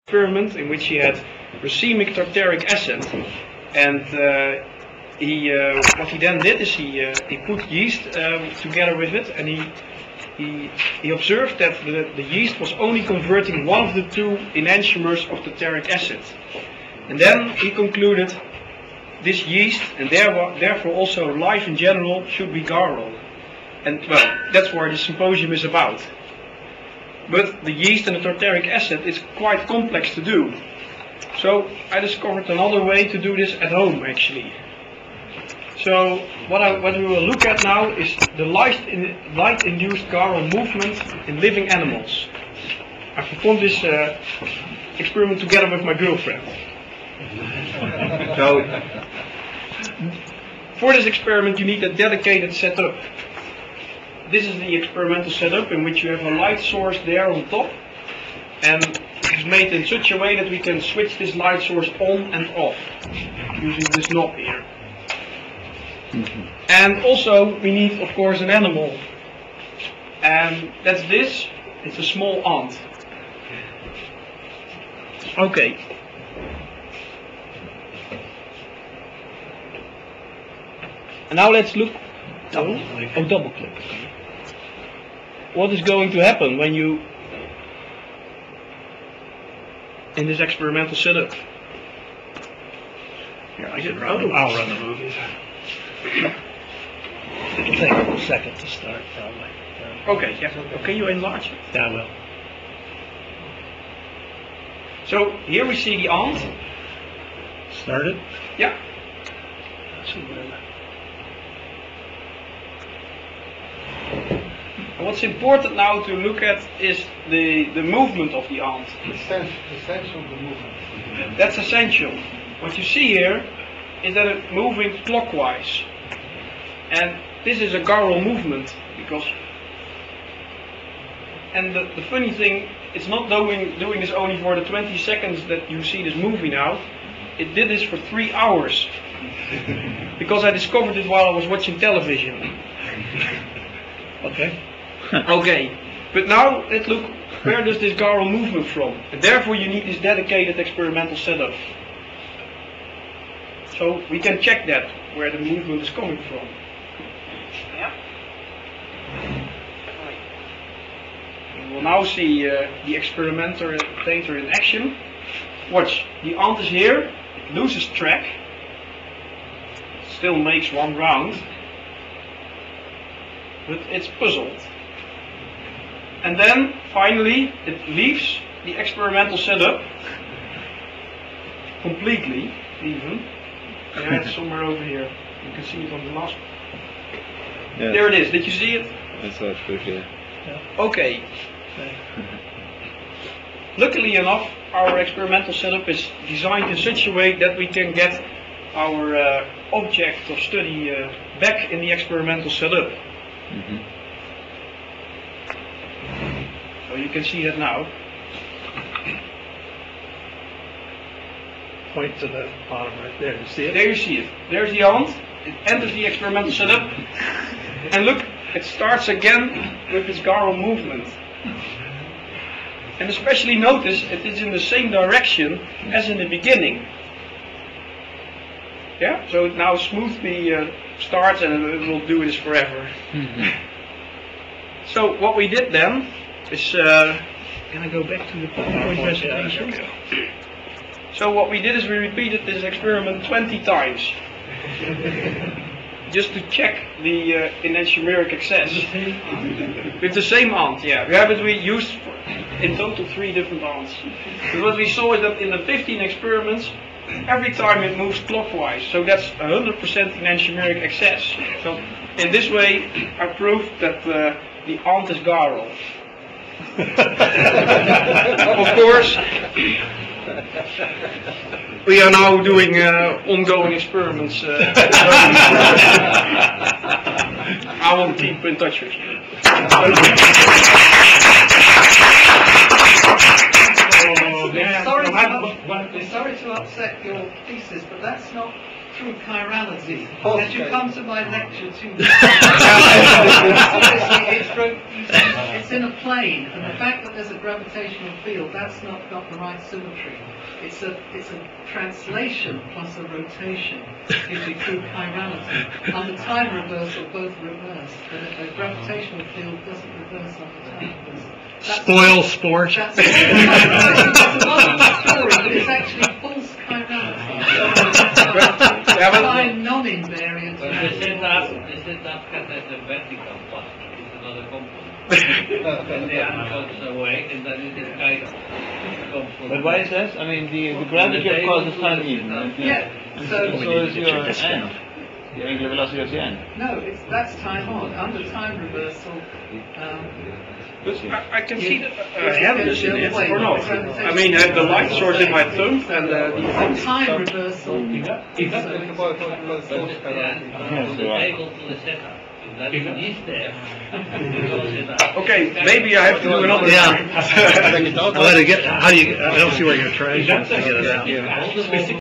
experiment in which he had racemic tartaric acid, and what he then did is he put yeast together with it, and he observed that the yeast was only converting one of the two enantiomers of tartaric acid, and then he concluded this yeast, and therefore also life in general, should be garl. And well, that's what the symposium is about. But the yeast and the tartaric acid is quite complex to do. So I discovered another way to do this at home, actually. So what we will look at now is the light-induced garl movement in living animals. I performed this experiment together with my girlfriend. So for this experiment you need a dedicated setup. This is the experimental setup in which you have a light source there on top, and it's made in such a way that we can switch this light source on and off using this knob here. And also we need, of course, an animal, and that's this. It's a small ant. Okay. And now let's look. Double click. Okay. What is going to happen when you in this experimental setup? Here, I'll run the movie. It'll take a second to start, probably. Okay, yeah. Okay, you enlarge it? Yeah, I will. So here we see the ant. Started? Yeah. And what's important now to look at is the movement of the ant. Essential the movement. That's essential. What you see here is that it's moving clockwise. And this is a garl movement, because and the funny thing, it's not doing this only for the 20 seconds that you see this movie now. It did this for 3 hours. Because I discovered it while I was watching television. Okay. Okay, but now let's look, where does this garl movement from? And therefore you need this dedicated experimental setup. So we can check that, where the movement is coming from. Yeah. We will now see the experimentator in action. Watch, the ant is here, it loses track, still makes one round, but it's puzzled. And then, finally, it leaves the experimental setup completely, even. Yeah, it's somewhere over here. You can see it on the last. Yeah. There it is. Did you see it? I saw it quickly. Yeah. Okay. Luckily enough, our experimental setup is designed in such a way that we can get our object of study back in the experimental setup. So you can see that now. Point to the bottom right there. You see it? There you see it. There's the ant. It enters the experimental setup. And look, it starts again with its garl movement. And especially notice it is in the same direction as in the beginning. Yeah? So it now smoothly starts, and it will do this forever. So what we did then is, can I go back to the PowerPoint presentation? So what we did is we repeated this experiment 20 times. Just to check the enantiomeric excess. With the same ant, yeah. We used in total 3 different ants. But what we saw is that in the 15 experiments, every time it moves clockwise. So that's 100% enantiomeric excess. So in this way, I proved that the ant is garl. Of course, we are now doing ongoing experiments. I will keep in touch with you. Sorry to upset your thesis, but that's not through chirality. False Had you chirality. come to my lecture too seriously, it's in a plane, and the fact that there's a gravitational field, that's not got the right symmetry. It's a translation plus a rotation gives you true chirality. On the time reversal, both reverse, but a gravitational field doesn't reverse on the time reversal. Spoil sport. That's a wonderful story, but it's actually false chirality. Find non-invariant But they said that cat has a vertical path, it's another component. And the other goes away, and then it is kind of component. But why is that? I mean, the gravity of course is time even. Yeah, So is your end. The angular velocity of the end. no, that's time on. Under time reversal, I can see the heaviness in it, or not. I mean, I have the light source in my thumb, and on time reversal, But the table to the setup, if that is there, okay, maybe I have to do another. Yeah. How do you get? I don't see where you're trying to get it out. all the